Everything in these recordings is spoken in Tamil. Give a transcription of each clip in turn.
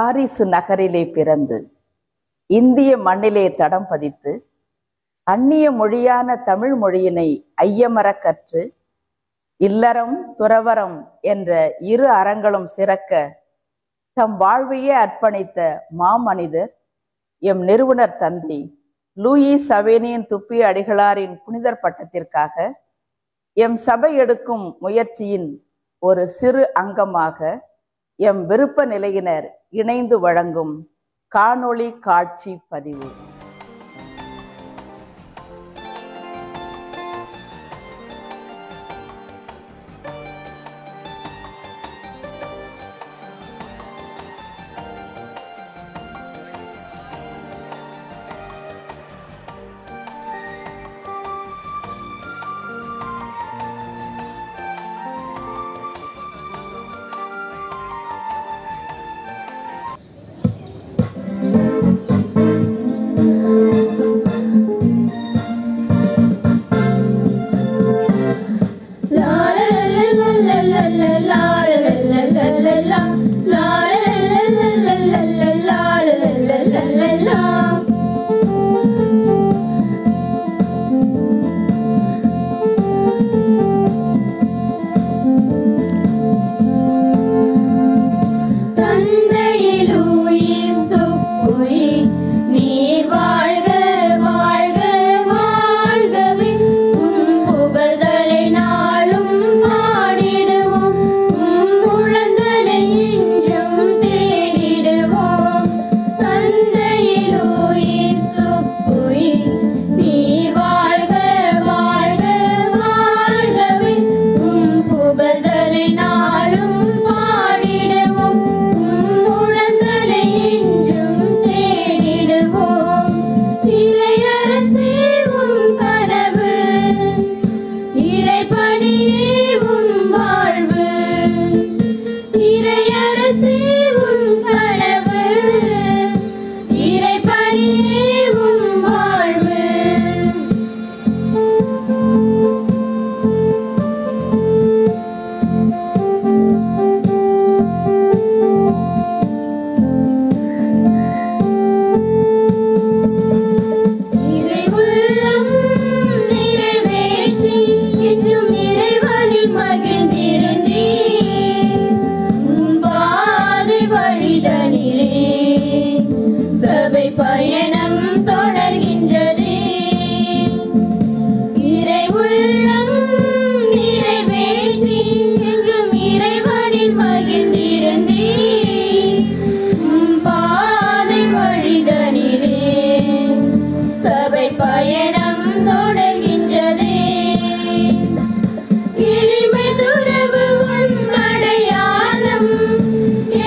பாரிசு நகரிலே பிறந்து இந்திய மண்ணிலே தடம் பதித்து அந்நிய மொழியான தமிழ் மொழியினை ஐயமறக் கற்று இல்லறம் துறவறம் என்ற இரு அறங்களும் சிறக்க தம் வாழ்வையே அர்ப்பணித்த மாமனிதர் எம் நிறுவனர் தந்தை லூயி சவேனியன் துப்பி அடிகளாரின் புனிதர் பட்டத்திற்காக எம் சபை எடுக்கும் முயற்சியின் ஒரு சிறு அங்கமாக எம் விருப்ப நிலையினர் இணைந்து வழங்கும் காணொளி காட்சி பதிவு.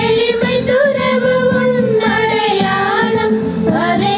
எளிமை துறவு உன் அடையாளம் அதை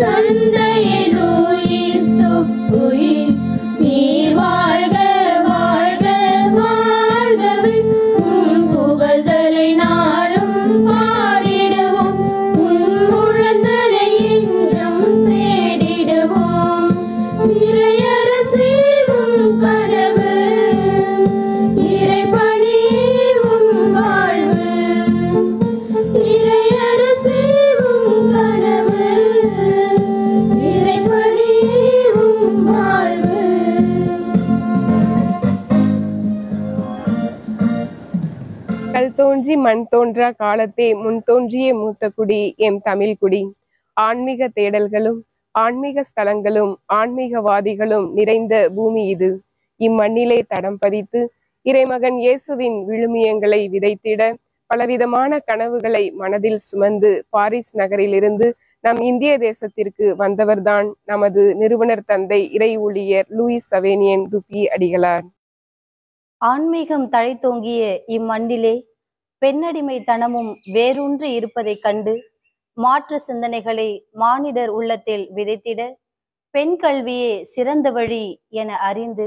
தந்தையே லூயிஸ் துப்புயிர் நீர் வாழ்க வாழ்க வாழ்கவே. உம் புகழ்தலை நாளும் பாடிடுவோம், உன் முழந்தலை என்றும் தேடிடுவோம். இறையரசே உன் கனவு, இறைபணியே உன் வாழ்வு. இறையரசே உன் கனவு, இறைபணியே உன் வாழ்வு. கல் தோன்றி மண் தோன்றா காலத்தே முன் தோன்றிய மூத்த குடி எம் தமிழ் குடி. ஆன்மீக தேடல்களும் ஆன்மீக ஸ்தலங்களும் ஆன்மீகவாதிகளும் நிறைந்த பூமி இது. இம்மண்ணிலே தடம் பதித்து இறைமகன் இயேசுவின் விழுமியங்களை விதைத்திட பலவிதமான கனவுகளை மனதில் சுமந்து பாரிஸ் நகரிலிருந்து நம் இந்திய தேசத்திற்கு வந்தவர்தான் நமது நிறுவனர் தந்தை இறை ஊழியர் லூயிஸ் சவேனியன் துப்பி அடிகளார். ஆன்மீகம் தழைத்தோங்கிய இம்மண்ணிலே பெண்ணடிமைத்தனமும் வேரூன்றி இருப்பதைக் கண்டு மாற்று சிந்தனைகளை மானிடர் உள்ளத்தில் விதைத்திட பெண் கல்வியே சிறந்த வழி என அறிந்து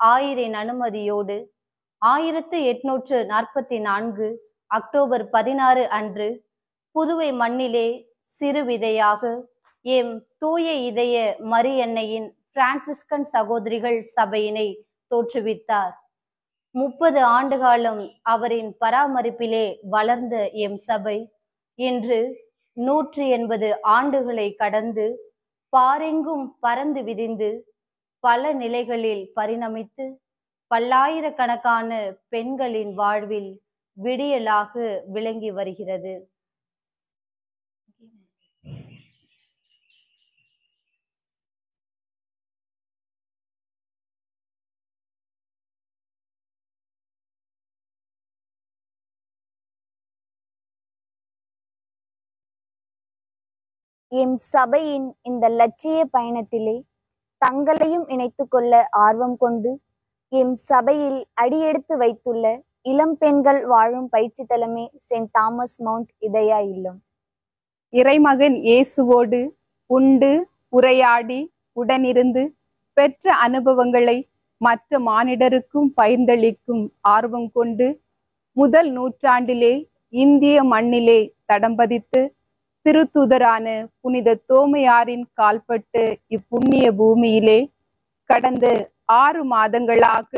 ஆயரின் அனுமதியோடு 1844 அக்டோபர் 16 அன்று புதுவை மண்ணிலே சிறு விதையாக எம் தூய இதய மரியன்னையின் பிரான்சிஸ்கன் சகோதரிகள் சபையினை தோற்றுவித்தார். 30 ஆண்டுகாலம் அவரின் பராமரிப்பிலே வளர்ந்த எம் சபை இன்று 180 ஆண்டுகளை கடந்து பாரெங்கும் பறந்து விரிந்து பல நிலைகளில் பரிணமித்து பல்லாயிரக்கணக்கான பெண்களின் வாழ்வில் விடியலாக விளங்கி வருகிறது. எம் சபையின் இந்த லட்சிய பயணத்திலே தங்களையும் இணைத்து கொள்ள ஆர்வம் கொண்டு எம் சபையில் அடியெடுத்து வைத்துள்ள இளம் பெண்கள் வாழும் பயிற்சி தலமே செயின்ட் தாமஸ் மவுண்ட் இதயா இல்லம். இறைமகன் இயேசுவோடு உண்டு உரையாடி உடனிருந்து பெற்ற அனுபவங்களை மற்ற மானிடருக்கும் பகிர்ந்தளிக்கும் ஆர்வம் கொண்டு முதல் நூற்றாண்டிலே இந்திய மண்ணிலே தடம் பதித்து திருத்தூதரான புனித தோமையாரின் கால்பட்டு இப்புண்ணிய பூமியிலே கடந்த 6 மாதங்களாக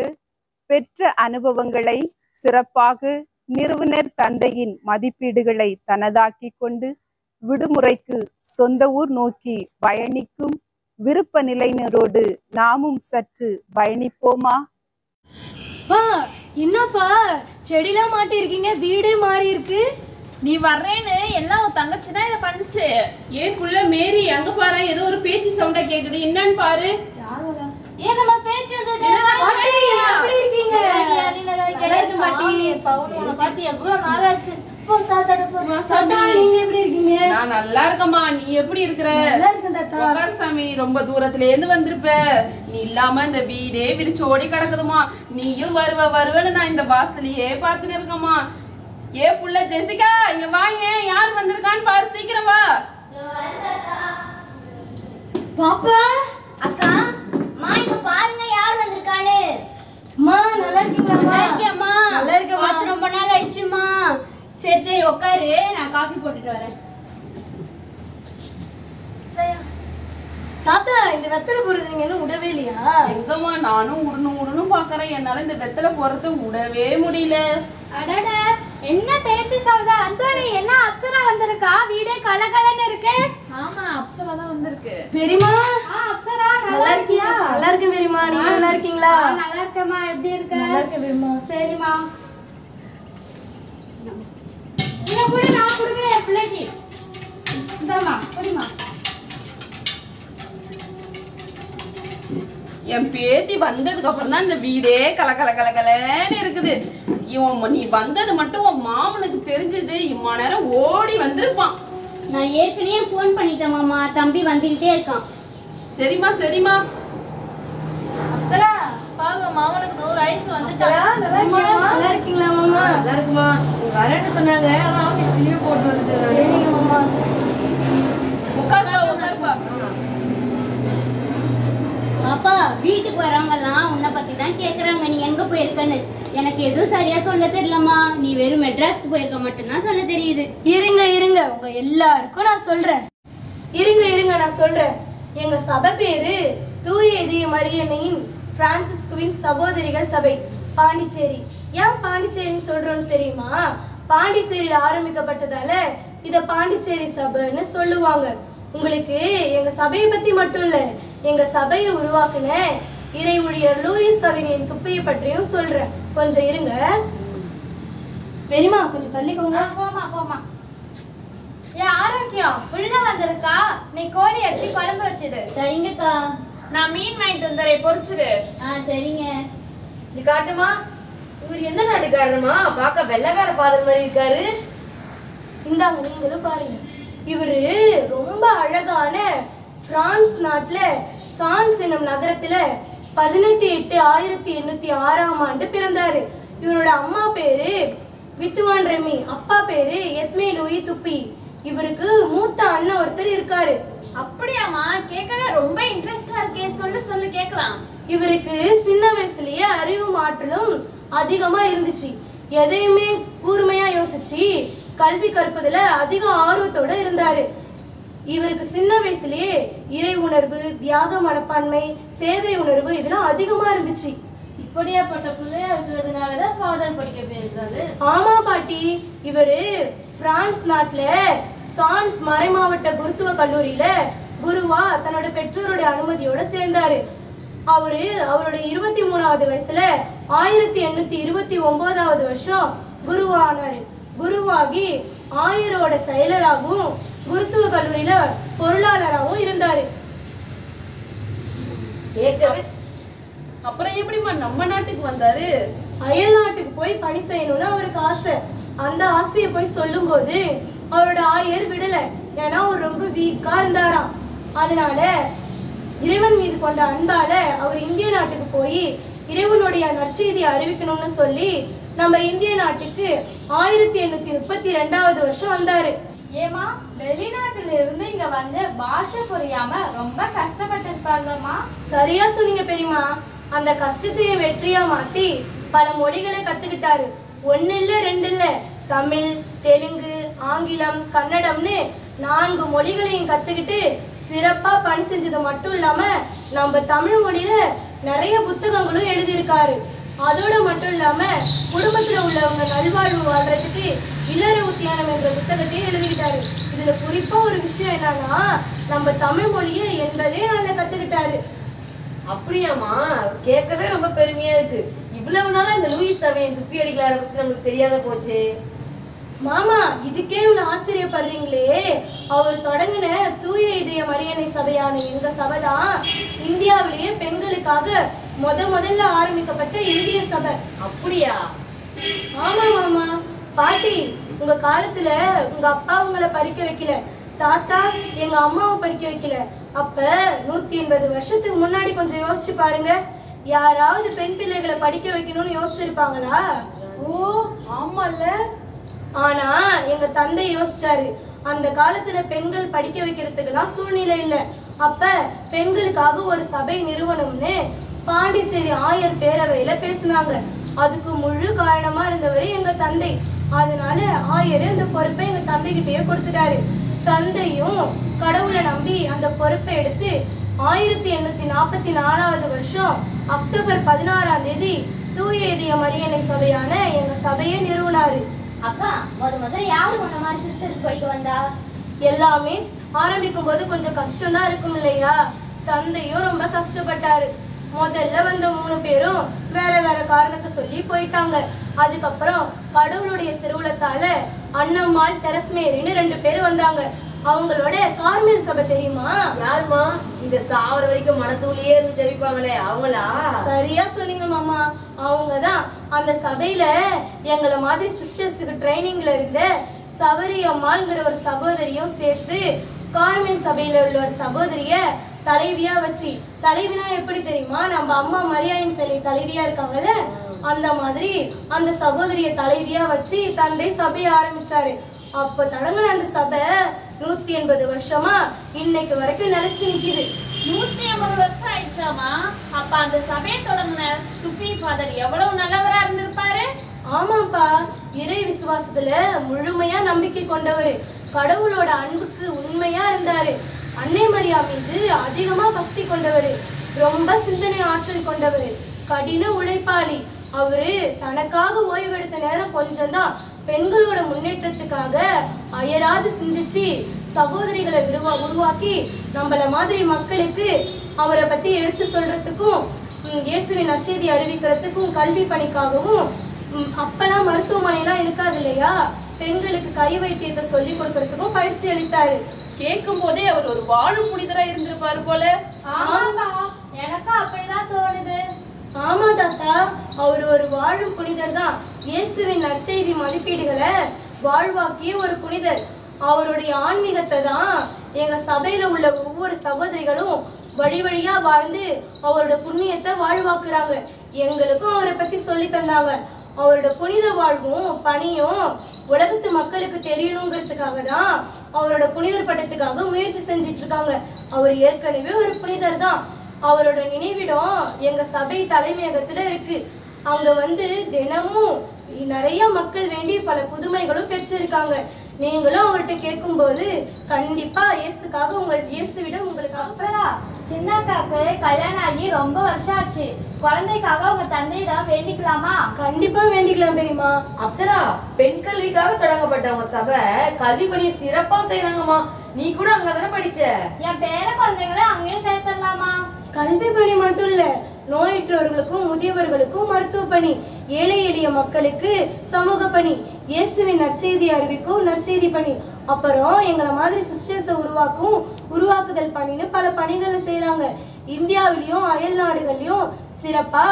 பெற்ற அனுபவங்களை சிறப்பாக நிறுவனர் தந்தையின் மதிப்பீடுகளை தனதாக்கி கொண்டு விடுமுறைக்கு சொந்த ஊர் நோக்கி பயணிக்கும் விருப்ப நிலையினரோடு நாமும் சற்று பயணிப்போமா? என்னப்பா செடிலாம் மாட்டி இருக்கீங்க, வீடே மாறி இருக்கு. நீ வர்றேன்னு எல்லாம் உன் தங்கச்சி தான் இதை பண்ணுச்சு. ஏன் புள்ள மேரி அங்க பாரு, ஏதோ ஒரு பேச்சு சவுண்டா கேக்குது, என்னன்னு பாரு. ஏன் நம்ம பேச்சு எப்படி இருக்கீங்க? பாத்தி எவ்வளவு நாளாச்சு. நீங்க எப்படி இருக்கீங்க? நான் நல்லா இருக்கமா, நீ எப்படி இருக்கிற? சாமி, ரொம்ப தூரத்துல இருந்து வந்திருப்ப. நீ இல்லாம இந்த வீடே விரிச்சோடி கிடக்குதுமா. நீயும் வருவன்னு நான் இந்த வாசலையே பாத்துட்டு இருக்கமா. ஏ புள்ள ஜெசிகா, இங்க வாங்க, யார் வந்திருக்கான்னு பாரு, சீக்கிரம் வா. பாப்பா அக்கா, இங்க பாருங்க யார் வந்திருக்கானு. அம்மா நல்லா இருக்கீங்களா? நல்லா இருக்கேம்மா. ரொம்ப நாள் ஆயிடுச்சுமா. சரி உட்காரு, நான் காஃபி போட்டுட்டு வரேன். தாத்தா, இந்த வெத்தலை போடுறதுங்க இன்னும் விடவே இல்லையா? எங்கம்மா, நானும் உடனும் பாக்குறேன். என்னால இந்த வெத்தலை போறது விடவே முடியல. அடட, என்ன பேச்சு சவுதா. அந்தோனி, என்ன அப்சரா வந்திருக்கா? வீடே கலகலன்னு இருக்கு. ஆமா, அப்சரா தான் வந்திருக்கு. பெரியமா, அப்சரா நல்லா இருக்கியா? நல்லா இருக்கேன் பெரியமா, நீங்க நல்லா இருக்கீங்களா? நல்லா இருக்கேம்மா. எப்படி இருக்க? நல்லா இருக்கேன் பெரியமா. சரிம்மா, நீங்க கூட நான் குடுக்குறேன் பிள்ளைக்கு. இந்தாம்மா, குடிமா. என் பேத்தி வந்ததுக்கு அப்புறம் தான் இந்த வீடே கலகலன்னு இருக்குது. நீ வந்தது மட்டும் உன் மாமனுக்கு தெரிஞ்சது இம்மா நேரம் ஓடி வந்திருப்பான். நான் ஏற்கனவே போன் பண்ணிட்டேன் மாமா, தம்பி வந்துகிட்டே இருக்கான். சரிமா சரிமா. அப்சரா, பாருங்க, மாமனுக்கு 100 வயசு வந்துச்சு. நல்லா இருக்கீங்களா மாமா? நல்லா இருக்குமா. வரேன்னு சொன்னாங்க, ஆனா ஆபீஸ்க்கு லீவ் போட்டு வந்துட்டு. சரிங்க மாமா. உட்காருப்பா. வீட்டுக்கு வரவங்கலாம் உன்னை பத்தி தான் கேக்குறாங்க, நீ எங்க போயிருக்கன்னு. எனக்கு எதுவும் சரியா சொல்ல தெரியலம்மா. நீ வெறும் மெட்ராஸ்க்கு போயிருக்க மட்டும்தான் சொல்ல தெரியுது. இருங்க உங்க எல்லாருக்கும் நான் சொல்றேன். இருங்க நான் சொல்றேன். எங்க சபை பேரு தூய இதய மரியன்னையின் பிரான்சிஸ்குவின் சகோதரிகள் சபை, பாண்டிச்சேரி. ஏன் பாண்டிச்சேரின்னு சொல்றோம்னு தெரியுமா? பாண்டிச்சேரியில ஆரம்பிக்கப்பட்டதால இத பாண்டிச்சேரி சபைன்னு சொல்லுவாங்க. உங்களுக்கு எங்க சபையை பத்தி மட்டும் இல்ல, எங்க சபையை உருவாக்குன இறை ஊழியர் லூயிஸ் கவினியின் துப்பையை பற்றியும் சொல்றேன். கொஞ்சம் இருங்க. பெரியமா கொஞ்சம் தள்ளிக்கோங்க. போமா. ஏன் ஆரோக்கியம் உள்ள வந்திருக்கா? நீ கோழி அடிச்சு குழம்பு வச்சது. சரிங்கக்கா. நான் மீன் வாங்கிட்டு வந்துடுறேன், பொரிச்சுடு. சரிங்க. இது காட்டுமா, இவர் எந்த நாட்டுக்காரமா? பார்க்க வெள்ளக்கார ஃபாதர் மாதிரி இருக்காரு. இந்தாங்க நீங்களும் பாருங்க. இவரு ரொம்ப அழகான பிரான்ஸ் நாட்டுல சான்ஸ் என்னும் நகரத்துல 18/8/1806 பிறந்தாரு. இவரோட அம்மா பேரு வித்துவான் ரெமி, அப்பா பேரு எத்மே லூயி துப்பி. இவருக்கு மூத்த அண்ணன் ஒருத்தர் இருக்காரு. அப்படியாமா? கேட்கவே ரொம்ப இன்ட்ரெஸ்டா இருக்கே. சொல்லு கேட்கலாம். இவருக்கு சின்ன வயசுலயே அறிவும் ஆற்றலும் அதிகமா இருந்துச்சு. எதையுமே கூர்மையா யோசிச்சு கல்வி கற்பதுல அதிக ஆர்வத்தோட இருந்தாரு. இவருக்கு சின்ன வயசுலயே இறை உணர்வு, தியாக மனப்பான்மை, சேவை உணர்வு இதெல்லாம் அதிகமா இருந்துச்சு. இப்படியாப்பட்ட பிள்ளையா இருக்கிறதுனாலதான் ஃபாதர் படிக்க போயிருக்காரு. ஆமா பாட்டி, இவரு பிரான்ஸ் நாட்டுல சான்ஸ் மறைமாவட்ட குருத்துவ கல்லூரியில குருவா தன்னோட பெற்றோரோட அனுமதியோட சேர்ந்தாரு. அவரோட 23வது வயசுல 1829வது வருஷம் குருவானாரு. குருவாகி ஆயரோட செயலராகவும் குருத்துவ கல்லூரியில பொருளாளராகவும் இருந்தாரு. அப்புறம் எப்படிமா நம்ம நாட்டுக்கு வந்தாரு? அயல் நாட்டுக்கு போய் பணி செய்யணும்னு அவருக்கு ஆசை. அந்த ஆசையை போய் சொல்லும் போது அவரோட ஆயர் விடல. ஏன்னா அவர் ரொம்ப வீக்கா இருந்தாராம். அதனால இறைவன் மீது கொண்ட அன்பால அவர் இந்திய நாட்டுக்கு போய் இறைவனுடைய நற்செய்தியை அறிவிக்கணும்னு சொல்லி நம்ம இந்திய நாட்டுக்கு 1832வது வருஷம் வந்தாரு. ஏமா, வெளிநாட்டுல இருந்து இங்க வந்து பாஷை புரியாம ரொம்ப கஷ்டப்பட்டு இருப்பாங்கம்மா. சரியா சொன்னீங்க பெரியமா. அந்த கஷ்டத்தையும் வெற்றியா மாத்தி பல மொழிகளை கத்துக்கிட்டாரு. 1 இல்ல 2 இல்ல, தமிழ், தெலுங்கு, ஆங்கிலம், கன்னடம்னு 4 மொழிகளையும் கத்துக்கிட்டு சிறப்பா பணி செஞ்சது மட்டும் இல்லாம நம்ம தமிழ் மொழியில நிறைய புத்தகங்களும் எழுதியிருக்காரு. அதோட மட்டும் இல்லாம குடும்பத்துல உள்ளவங்க நல்வாழ்வு வாழ்றதுக்கு இல்லற உத்தியானம் என்ற புத்தகத்தையும் எழுதிக்கிட்டாரு. இதுல குறிப்பா ஒரு விஷயம் என்னன்னா, நம்ம தமிழ் மொழியை 80 நாள்ல கத்துக்கிட்டாரு. அப்படியாமா? கேட்கவே ரொம்ப பெருமையா இருக்கு. இவ்வளவு நாளா இந்த லூயிஸ் சபையின் துப்பி அடிக்கலார பத்தி நமக்கு தெரியாத போச்சு. மாமா, இதுக்கே இவ்வளவு ஆச்சரியப்படுறீங்களே. அவர் தொடங்கின தூய இதய மரியன்னை சபையான எங்க சபைதான் இந்தியாவிலேயே பெண்களுக்காக முதல்ல ஆரம்பிக்கப்பட்ட இந்திய சபை. அப்படியா? ஆமா மாமா. பாட்டி, உங்க காலத்துல உங்க அப்பா உங்களை படிக்க வைக்கல, தாத்தா எங்க அம்மாவை படிக்க வைக்கல. அப்ப 180 வருஷத்துக்கு முன்னாடி கொஞ்சம் யோசிச்சு பாருங்க. யாராவது பெண் பிள்ளைகளை படிக்க வைக்கணும்னு யோசிச்சிருப்பாங்களா? ஓ ஆமால. ஆனா எங்க தந்தை யோசிச்சாரு. அந்த காலத்துல பெண்கள் படிக்க வைக்கிறதுக்குலாம் சூழ்நிலை இல்ல. அப்ப பெண்களுக்காக ஒரு சபை நிறுவனம்னு பாண்டிச்சேரி ஆயர் பேரவையில பேசினாங்க. அதுக்கு முழு காரணமா இருந்தவரு எங்க தந்தை. அதனால ஆயர் அந்த பொறுப்பை எங்க தந்தை கிட்டயே கொடுத்துட்டாரு. தந்தையும் கடவுளை நம்பி அந்த பொறுப்பை எடுத்து 1844வது வருஷம் அக்டோபர் 16ஆம் தேதி தூய இதய மரியன்னை சபையான எங்க சபையை நிறுவனாரு. அக்கா, முதல்ல யாரு உன்ன மாதிரி சிஸ்டருக்கு போயிட்டு வந்தா? எல்லாமே ஆரம்பிக்கும் போது கொஞ்சம் கஷ்டம் தான் இருக்கும் இல்லையா? தந்தையும் ரொம்ப கஷ்டப்பட்டாரு. முதல்ல வந்த 3 பேரும் வேற வேற காரணத்தை சொல்லி போயிட்டாங்க. அதுக்கப்புறம் கடவுளுடைய திருவுளத்தால அண்ணம்மாள், தெரஸ்மேரின்னு 2 பேர் வந்தாங்க. அவங்களோட கார்மேல் சபை தெரியுமா? யாருமா? இந்த சாவர வரைக்கும் மனத்தூளியே இருந்து ஜெபிப்பாங்களே, அவங்களா? சரியா சொன்னீங்க மாமா. அவங்கதான். அந்த சபையில எங்களை மாதிரி சிஸ்டர்ஸுக்கு ட்ரைனிங்ல இருந்த சவரி அம்மாள்ங்கிற ஒரு சகோதரியும் சேர்த்து கார்மேல் சபையில உள்ள ஒரு சகோதரிய தலைவியா வச்சு, தலைவினா எப்படி தெரியுமா? நம்ம அம்மா மரியாயின் சிலை தலைவியா இருக்காங்கல்ல, அந்த மாதிரி அந்த சகோதரிய தலைவியா வச்சு தந்தை சபையை ஆரம்பிச்சாரு. அப்ப தொடங்கின அந்த சபை 180 வருஷமா இன்னைக்கு வரைக்கும் நிலைச்சு நிக்குது. 180 வருஷம் ஆயிடுச்சாமா? அப்ப அந்த சபையை தொடங்கின துப்பி ஃபாதர் எவ்வளவு நல்லவரா இருந்திருப்பாரு. ஆமாப்பா, இறை விசுவாசத்துல முழுமையா நம்பிக்கை கொண்டவரு, கடவுளோட அன்புக்கு உண்மையா இருந்தாரு, அன்னை மரியா மீது அதிகமா பக்தி கொண்டவரு, ரொம்ப சிந்தனை ஆற்றல் கொண்டவரு, கடின உழைப்பாளி. அவரு தனக்காக ஓய்வெடுத்த நேரம் கொஞ்சம்தான் பெண்களோட முன்னேற்றத்துக்காக அயராது சிந்திச்சு சகோதரிகளை உருவாக்கி நம்மள மாதிரி மக்களுக்கு அவரை பத்தி எடுத்து சொல்றதுக்கும் இயேசுவின் நற்செய்தி அறிவிக்கிறதுக்கும் கல்வி பணிக்காகவும் அப்பெல்லாம் மருத்துவமனைலாம் இருக்காது இல்லையா, பெண்களுக்கு கை வைத்தியத்தை சொல்லி கொடுக்கறதுக்கும் பயிற்சி அளித்தாரு. கேட்கும் போதே அவர் ஒரு வாழும் புனிதரா இருந்திருப்பாரு போல. ஆமாப்பா, எனக்கும் அப்படிதான் தோணுது. ஆமா தாத்தா, அவர் ஒரு வாழும் புனிதர் தான். இயேசுவின் நற்செய்தி மதிப்பீடுகளை வாழ்வாக்கிய ஒரு புனிதர். அவருடைய ஆன்மீகத்தை தான் எங்க சபையில உள்ள ஒவ்வொரு சகோதரிகளும் வழி வழியா வாழ்ந்து அவரோட புண்ணியத்தை வாழ்வாக்குறாங்க. எங்களுக்கும் அவரை பத்தி சொல்லி தந்தாங்க. அவரோட புனித வாழ்வும் பணியும் உலகத்து மக்களுக்கு தெரியணுங்கிறதுக்காக தான் அவரோட புனிதர் பட்டத்துக்காக முயற்சி செஞ்சிட்டு இருக்காங்க. அவர் ஏற்கனவே ஒரு புனிதர் தான். அவரோட நினைவிடம் எங்க சபை தலைமையகத்துல இருக்கு. அங்க வந்து தினமும் நிறைய மக்கள் வேண்டி பல புதுமைகளும் பெற்றிருக்காங்க. நீங்களும் அவர்கிட்ட கேட்கும் போது கண்டிப்பா இயேசுவிடம் உங்களுக்கு அப்சரா, சின்னக்காக்கு கல்யாணம் ஆகி ரொம்ப வருஷம் ஆச்சு. குழந்தைக்காக உங்க தந்தையிடம் வேண்டிக்கலாமா? கண்டிப்பா வேண்டிக்கலாம் பெரியமா. அப்சரா, பெண் கல்விக்காக தொடங்கப்பட்டவங்க சபை கல்வி பணியை சிறப்பா செய்யறாங்கம்மா. நீ கூட அங்கதானே படிச்ச? என் பேர குழந்தைங்களை அங்கேயே சேர்த்துடலாமா? கல்வி பணி மட்டும் இல்ல, நோயற்றவர்களுக்கும் முதியவர்களுக்கும் மருத்துவ பணி, ஏழை எளிய மக்களுக்கு சமூக பணி, இயேசுவின் நற்செய்தி அறிவிக்கும் நற்செய்தி பணி, அப்புறம் எங்களை மாதிரி சிஸ்டர்ஸை உருவாக்குதல் பணின்னு பல பணிகளை செய்யறாங்க. இந்தியாவிலயும் அயல் நாடுகள்லயும் சிறப்பா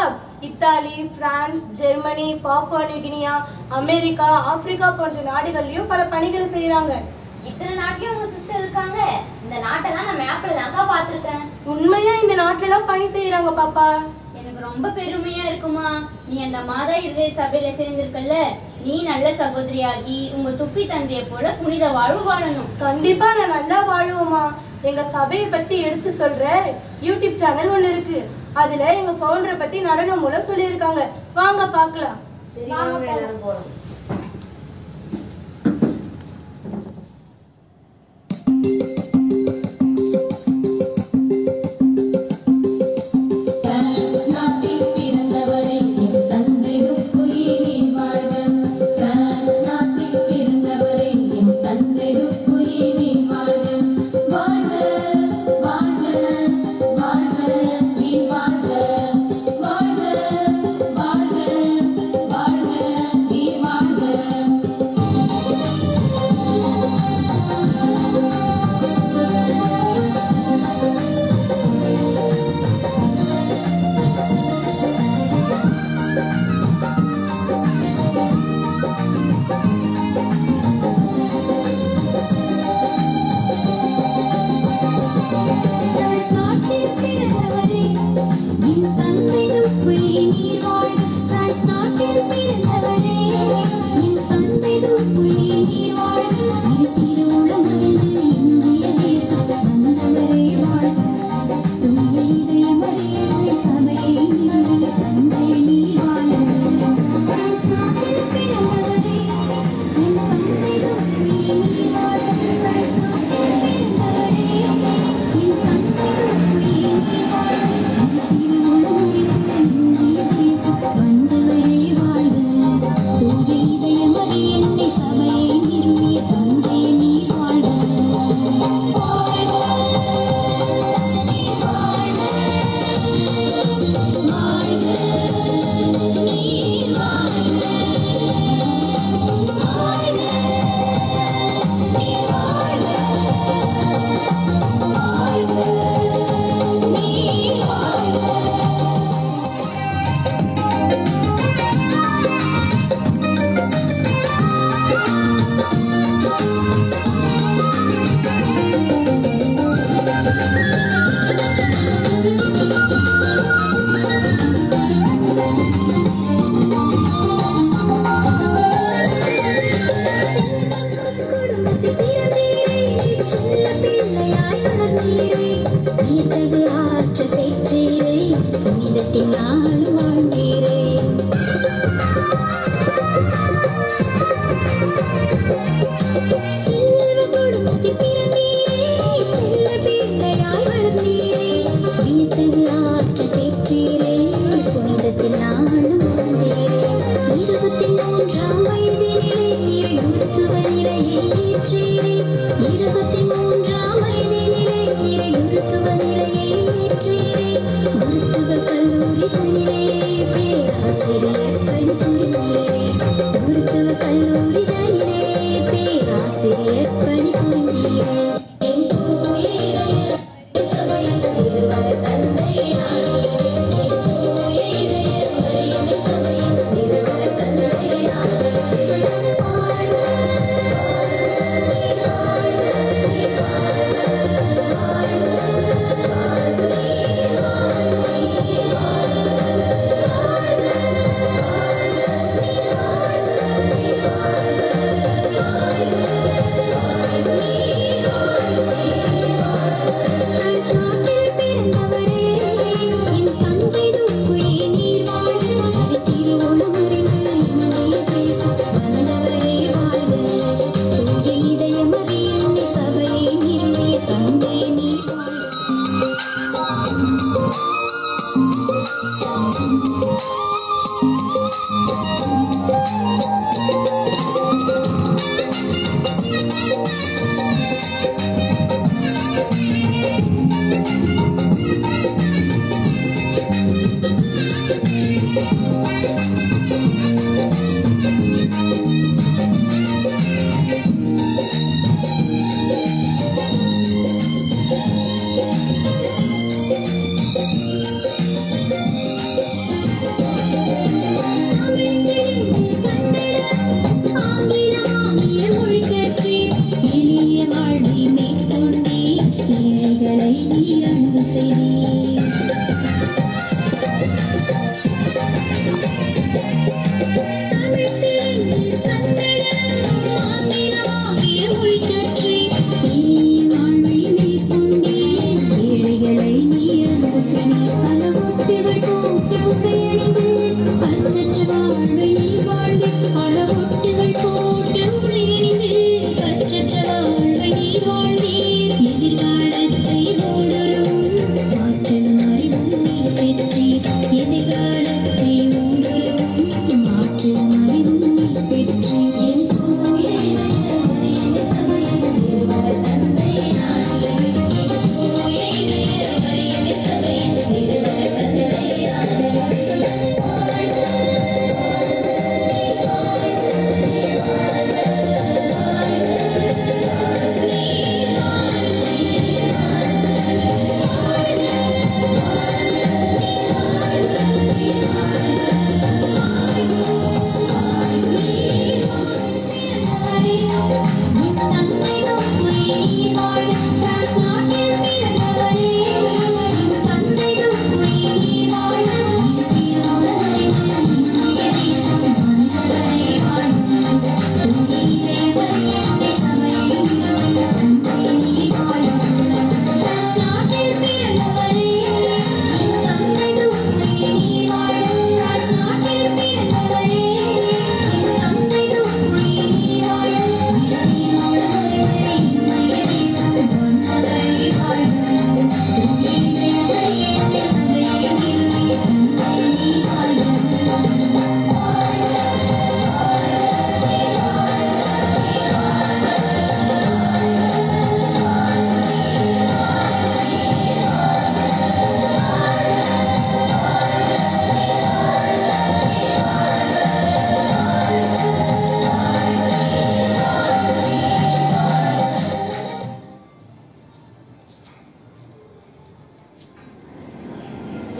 Italy, France, Germany, Papua New Guinea, America, Africa போன்ற நாடுகள்லயும் பல பணிகளை செய்யறாங்க. இத்தனை நாட்டிலயும் உங்க சிஸ்டர் இருக்காங்க. இந்த நாட்டெல்லாம் நான் மேப்ல தாங்க பாத்துருக்கேன். உண்மையா இந்த நாட்டுல எல்லாம் பணி செய்யறாங்க பாப்பா. எனக்கு ரொம்ப பெருமையா இருக்குமா. நீ அந்த மாதா இருதய சபையில சேர்ந்திருக்கல, நீ நல்ல சகோதரியாகி உங்க துப்பி தந்தைய போல புனித வாழ்வு வாழணும். கண்டிப்பா நான் நல்லா வாழுவோமா. எங்க சபையை பத்தி எடுத்து சொல்ற யூடியூப் சேனல் ஒண்ணு இருக்கு. அதுல எங்க ஃபவுண்டரை பத்தி நடனம் மூலம் சொல்லியிருக்காங்க. வாங்க பாக்கலாம். சரி, வாங்க எல்லாரும் போலாம். வாழ்க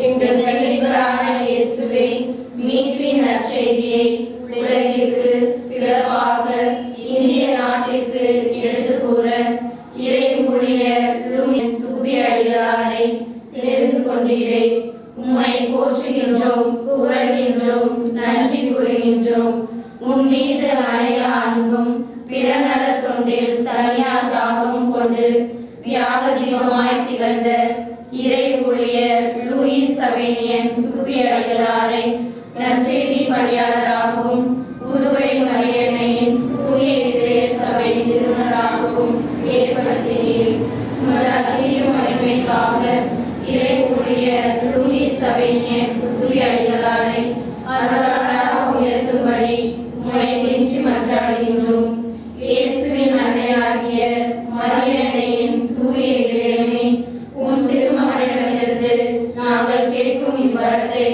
எங்கள் மீட்பரான இயேசுவே, மீட்பின் நற்செய்தியை உலகிற்கு சிறப்பாக இந்திய நாட்டிற்கு எடுத்துக் கூற இறை ஊழியர் லூயிஸ் துபி அடிகளாரை தெரிந்து கொண்டீரே. உம்மை போற்றுகின்றோம், புகழ்கின்றோம், நன்றி கூறுகின்றோம். உம் மீது அணையா அன்பும் பிறநல தொண்டில் தனியார் தாகமும் கொண்டு தியாக தீபமாய் திகழ்ந்த இறை ஊழியர் லூயிஸ் சவேனியன் துபி அடிகளாரை நற்செய்தி பணியாளராகவும் புதுவை மரியன்னையின் தூய இதய சபை நிறுவனராகவும் ஏற்படுத்தினீர். உமது அகில மகிமைக்காக இறை ஊழியர் லூயிஸ் சவேனியன் துபி அடிகளாரை அருளாளராக உயர்த்தும்படி உம்மை கெஞ்சி மன்றாடுகின்றோம். இயேசுவின் அன்னையாகிய மரியன்னையின் தூய இதயமே, உம் திருமகனிடமிருந்து நாங்கள் கேட்கும் இவ்வரத்தை